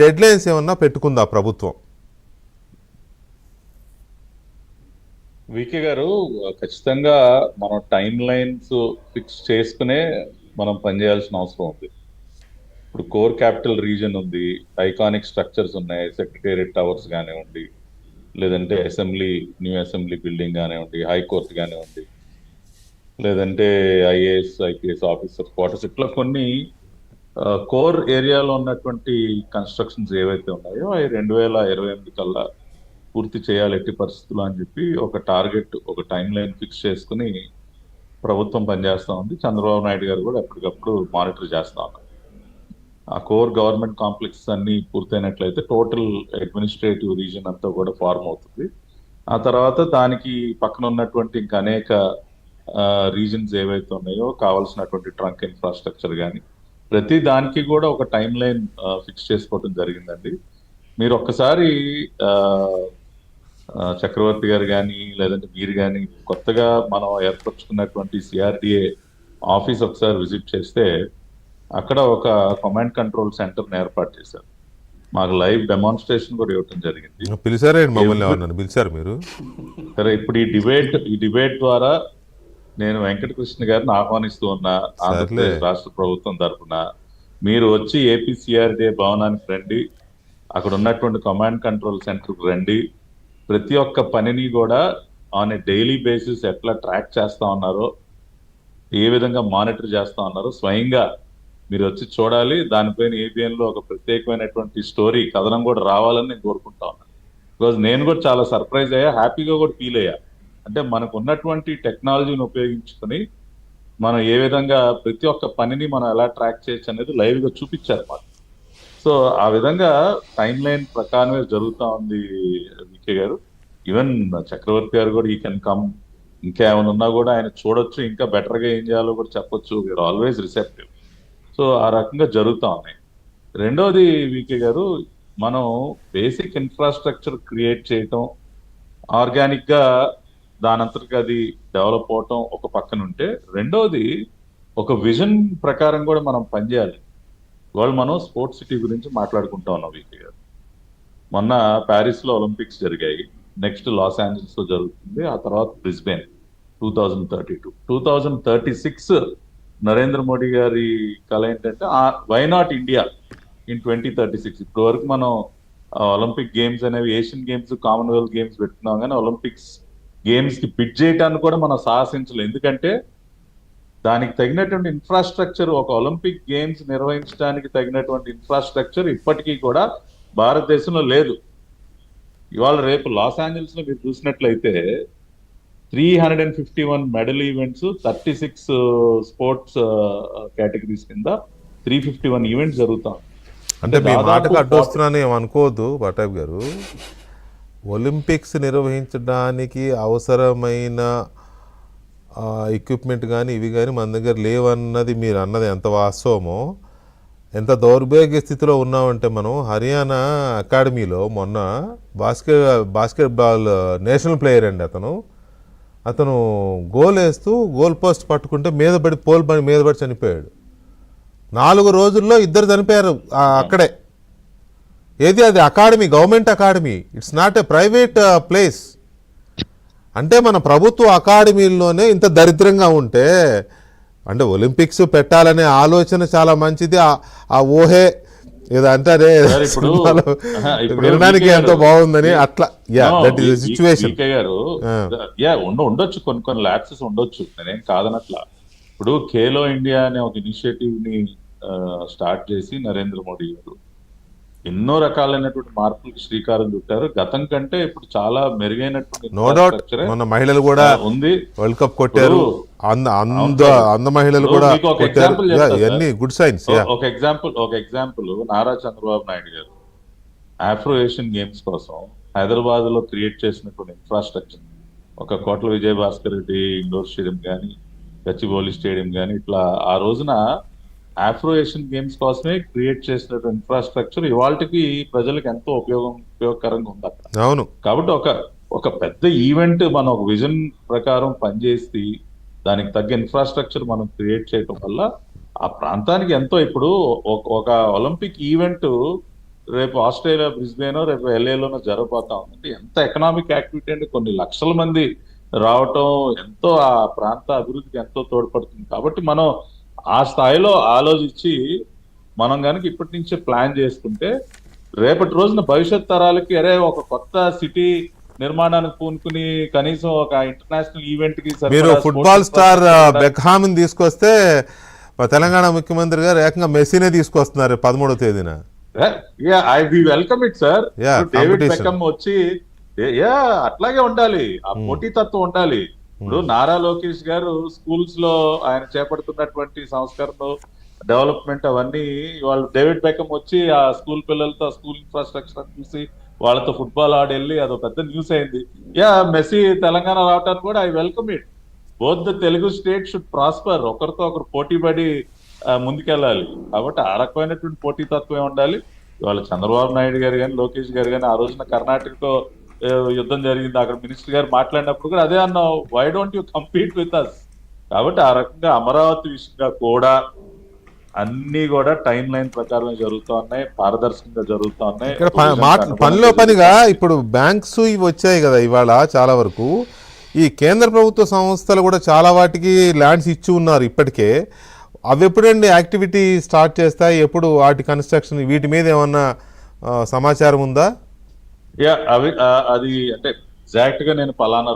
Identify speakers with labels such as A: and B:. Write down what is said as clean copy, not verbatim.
A: Dead lines ఏమన్నా పెట్టుకుందా ప్రభుత్వం?
B: VK గారు, ఖచ్చితంగా మనం టైం లైన్స్ ఫిక్స్ చేసుకునే మనం పనిచేయాల్సిన అవసరం ఉంది. ఇప్పుడు కోర్ క్యాపిటల్ రీజన్ ఉంది, ఐకానిక్ స్ట్రక్చర్స్ ఉన్నాయి, సెక్రటేరియట్ టవర్స్ కానివ్వండి, లేదంటే న్యూ అసెంబ్లీ బిల్డింగ్ కానివ్వండి, హైకోర్టు కానివ్వండి, లేదంటే ఐఏఎస్ ఐపీఎస్ ఆఫీసర్ క్వార్టర్స్, ఇట్లా కొన్ని కోర్ ఏరియాలో ఉన్నటువంటి కన్స్ట్రక్షన్స్ ఏవైతే ఉన్నాయో అవి 2028 కల్లా పూర్తి చేయాలి ఎట్టి పరిస్థితులు అని చెప్పి ఒక టార్గెట్, ఒక టైం లైన్ ఫిక్స్ చేసుకుని ప్రభుత్వం పనిచేస్తా ఉంది. చంద్రబాబు నాయుడు గారు కూడా ఎప్పటికప్పుడు మానిటర్ చేస్తా ఉన్నారు. ఆ కోర్ గవర్నమెంట్ కాంప్లెక్స్ అన్ని పూర్తయినట్లయితే టోటల్ అడ్మినిస్ట్రేటివ్ రీజన్ అంతా కూడా ఫార్మ్ అవుతుంది. ఆ తర్వాత దానికి పక్కన ఉన్నటువంటి ఇంకా అనేక రీజన్స్ ఏవైతే ఉన్నాయో కావాల్సినటువంటి ట్రంక్ ఇన్ఫ్రాస్ట్రక్చర్ కానీ ప్రతి దానికి కూడా ఒక టైం లైన్ ఫిక్స్ చేసుకోవడం జరిగిందండి. మీరు ఒక్కసారి చక్రవర్తి గారు కానీ లేదంటే మీరు కానీ కొత్తగా మనం ఏర్పరచుకున్నటువంటి సిఆర్డిఏ ఆఫీస్ ఒకసారి విజిట్ చేస్తే అక్కడ ఒక కమాండ్ కంట్రోల్ సెంటర్ ఏర్పాటు చేశారు. మాకు లైవ్ డెమాన్స్ట్రేషన్ కూడా ఇవ్వటం జరిగింది.
A: పిలిచారండి మమ్మల్ని? ఎవరన్నా పిలిచారు మీరు?
B: సరే, ఇప్పుడు ఈ డిబేట్ ద్వారా నేను వెంకటకృష్ణ గారిని ఆహ్వానిస్తూ ఉన్నా, ఆంధ్రప్రదేశ్ రాష్ట్ర ప్రభుత్వం తరఫున మీరు వచ్చి ఏపీ సిఆర్డిఏ భవనానికి రండి, అక్కడ ఉన్నటువంటి కమాండ్ కంట్రోల్ సెంటర్కి రండి, ప్రతి ఒక్క పనిని కూడా ఆన్ ఏ డైలీ బేసిస్ ఎట్లా ట్రాక్ చేస్తా ఉన్నారో, ఏ విధంగా మానిటర్ చేస్తా ఉన్నారో స్వయంగా మీరు వచ్చి చూడాలి. దానిపైన ఏబిఎన్ లో ఒక ప్రత్యేకమైనటువంటి స్టోరీ కథనం కూడా రావాలని నేను కోరుకుంటా ఉన్నాను. బికాజ్ నేను కూడా చాలా సర్ప్రైజ్ అయ్యా, హ్యాపీగా కూడా ఫీల్ అయ్యా. అంటే మనకు ఉన్నటువంటి టెక్నాలజీని ఉపయోగించుకొని మనం ఏ విధంగా ప్రతి ఒక్క పనిని మనం ఎలా ట్రాక్ చేయొచ్చు అనేది లైవ్ గా చూపించారు మాకు. సో ఆ విధంగా టైం లైన్ ప్రకారమే జరుగుతా ఉంది వికే గారు. ఈవెన్ చక్రవర్తి గారు కూడా ఈ కెన్ కమ్, ఇంకా ఏమైనా ఉన్నా కూడా ఆయన చూడొచ్చు, ఇంకా బెటర్ గా ఏం చేయాలో కూడా చెప్పొచ్చు. We are always receptive. సో ఆ రకంగా జరుగుతా ఉన్నాయి. రెండోది వికే గారు, మనం బేసిక్ ఇన్ఫ్రాస్ట్రక్చర్ క్రియేట్ చేయటం, ఆర్గానిక్ గా దానంతటికి అది డెవలప్ అవటం ఒక పక్కన ఉంటే, రెండోది ఒక విజన్ ప్రకారం కూడా మనం పనిచేయాలి. ఇవాళ మనం స్పోర్ట్స్ సిటీ గురించి మాట్లాడుకుంటా ఉన్నాం వికే గారు. మొన్న ప్యారిస్ లో ఒలింపిక్స్ జరిగాయి, నెక్స్ట్ లాస్ ఏంజల్స్ లో జరుగుతుంది, ఆ తర్వాత బ్రిస్బెన్ 2036 నరేంద్ర మోడీ గారి కళ ఏంటంటే వై నాట్ ఇండియా ఇన్ 2036. ఇప్పటి వరకు మనం ఒలింపిక్ గేమ్స్ అనేవి ఏషియన్ గేమ్స్, కామన్వెల్త్ గేమ్స్ పెట్టుకున్నాం, కానీ ఒలింపిక్స్ గేమ్స్ కి బిడ్ చేయడానికి కూడా మనం సాహసించలేదు. ఎందుకంటే దానికి తగినటువంటి ఇన్ఫ్రాస్ట్రక్చర్, ఒక ఒలింపిక్ గేమ్స్ నిర్వహించడానికి తగినటువంటి ఇన్ఫ్రాస్ట్రక్చర్ ఇప్పటికీ కూడా భారతదేశంలో లేదు. ఇవాళ రేపు లాస్ ఏంజల్స్ లో మీరు చూసినట్లయితే 351 మెడల్ ఈవెంట్స్, 36 స్పోర్ట్స్ కేటగిరీస్ కింద 351 ఈవెంట్స్ జరుగుతాం.
A: అంటే మీ మాటకు అడ్డొస్తున్నాను ఏమనుకోవద్దు పటాబ్ గారు. ఒలింపిక్స్ నిర్వహించడానికి అవసరమైన ఎక్విప్మెంట్ కానీ ఇవి కానీ మన దగ్గర లేవన్నది మీరు అన్నది ఎంత వాస్తవమో, ఎంత దౌర్భాగ్య స్థితిలో ఉన్నామంటే మనం హర్యానా అకాడమీలో మొన్న బాస్కెట్బాల్ నేషనల్ ప్లేయర్ అండి అతను గోల్ వేస్తూ గోల్ పోస్ట్ పట్టుకుంటే పోల్ మీద పడి చనిపోయాడు. 4 రోజుల్లో 2 చనిపోయారు అక్కడే. ఏది అది academy, government academy, it's not a private place. అంటే మన ప్రభుత్వ అకాడమీల్లోనే ఇంత దరిద్రంగా ఉంటే, అంటే ఒలింపిక్స్ పెట్టాలనే ఆలోచన చాలా మంచిది, ఆ ఊహే ఏదో అంటారే వినడానికి ఎంతో బాగుందని, అట్లా దట్ ఈస్ సిచ్యువేషన్
B: గారు. ఉండొచ్చు కొన్ని ల్యాప్సెస్ ఉండొచ్చు, నేనేం కాదనట్లా. ఇప్పుడు ఖేలో ఇండియా అనే ఒక ఇనిషియేటివ్ ని స్టార్ట్ చేసి నరేంద్ర మోడీ గారు ఎన్నో రకాలైనటువంటి మార్పులకు శ్రీకారం చుట్టారు. గతం కంటే ఇప్పుడు చాలా మెరుగైనటువంటి
A: మహిళలు కూడా ఉంది, వరల్డ్ కప్ కొట్టారు, అంద మహిళలు కూడా గుడ్ సైన్స్.
B: ఒక ఎగ్జాంపుల్ నారా చంద్రబాబు నాయుడు గారు ఆఫ్రో ఏషియన్ గేమ్స్ కోసం హైదరాబాద్ లో క్రియేట్ చేసినటువంటి ఇన్ఫ్రాస్ట్రక్చర్, ఒక కోట్ల విజయభాస్కర్ రెడ్డి ఇండోర్ స్టేడియం కానీ, గచ్చిబౌలి స్టేడియం కానీ, ఇట్లా ఆ రోజున ఆఫ్రో ఏషియన్ గేమ్స్ కోసమే క్రియేట్ చేసినటువంటి ఇన్ఫ్రాస్ట్రక్చర్ ఇవాళకి ప్రజలకు ఎంతో ఉపయోగకరంగా ఉంది అక్కడ.
A: అవును.
B: కాబట్టి ఒక పెద్ద ఈవెంట్ మనం ఒక విజన్ ప్రకారం పనిచేసి దానికి తగ్గ ఇన్ఫ్రాస్ట్రక్చర్ మనం క్రియేట్ చేయటం వల్ల ఆ ప్రాంతానికి ఎంతో, ఇప్పుడు ఒక ఒలింపిక్ ఈవెంట్ రేపు ఆస్ట్రేలియా బ్రిస్బేనో రేపు ఎల్ఏలోనో జరగబోతా ఉంది. ఎంత ఎకనామిక్ యాక్టివిటీ అంటే కొన్ని లక్షల మంది రావటం ఎంతో ఆ ప్రాంత అభివృద్ధికి ఎంతో తోడ్పడుతుంది. కాబట్టి మనం ఆ స్థాయిలో ఆలోచించి మనం కనుక ఇప్పటి నుంచే ప్లాన్ చేసుకుంటే రేపటి రోజున భవిష్యత్ తరాలకి అరే ఒక కొత్త సిటీ నిర్మాణానికి పూనుకుని కనీసం ఒక ఇంటర్నేషనల్ ఈవెంట్ కి
A: మీరు ఫుట్బాల్ స్టార్ బెక్హామ్ తీసుకొస్తే మా తెలంగాణ ముఖ్యమంత్రి గారు ఏకంగా మెస్సీనే తీసుకొస్తున్నారు 13వ తేదీన.
B: I we welcome it sir.
A: Yeah,
B: David
A: competition.
B: Beckham వచ్చి అట్లాగే ఉండాలి, ఆ పోటీతత్వం ఉండాలి. ఇప్పుడు నారా లోకేష్ గారు స్కూల్స్ లో ఆయన చేపడుతున్నటువంటి సంస్కరణలు డెవలప్మెంట్ అవన్నీ వాళ్ళు డేవిడ్ బెకమ్ వచ్చి ఆ స్కూల్ పిల్లలతో స్కూల్ ఇన్ఫ్రాస్ట్రక్చర్ చూసి వాళ్ళతో ఫుట్బాల్ ఆడి వెళ్ళి అదొక పెద్ద న్యూస్ అయింది. మెస్సీ తెలంగాణ రావటానికి కూడా I welcome it. Both the Telugu state should prosper. ఒకరితో ఒకరు పోటీ పడి ముందుకెళ్ళాలి. కాబట్టి ఆ రకమైనటువంటి పోటీతత్వం ఉండాలి. ఇవాళ చంద్రబాబు నాయుడు గారు కానీ లోకేష్ గారు కానీ ఆ రోజున కర్ణాటకతో యుద్ధం జరిగింది, అక్కడ మినిస్టర్ గారు మాట్లాడినప్పుడు కూడా అదే అన్నాం, why don't you compete with us. కాబట్టి ఆ రకంగా అమరావతి విషయంగా కూడా అన్ని కూడా టైం లైన్ ప్రకారం జరుగుతూ ఉన్నాయి, పారదర్శకంగా జరుగుతూ ఉన్నాయి.
A: ఇక్కడ పనిలో పనిగా ఇప్పుడు బ్యాంక్స్ ఇవి వచ్చాయి కదా ఇవాళ చాలా వరకు. ఈ కేంద్ర ప్రభుత్వ సంస్థలు కూడా చాలా వాటికి ల్యాండ్స్ ఇచ్చి ఉన్నారు ఇప్పటికే. అవి ఎప్పుడండి యాక్టివిటీ స్టార్ట్ చేస్తాయి, ఎప్పుడు వాటి కన్స్ట్రక్షన్, వీటి మీద ఏమన్నా సమాచారం ఉందా?
B: అది అంటే ఎగ్జాక్ట్ గా నేను పలానా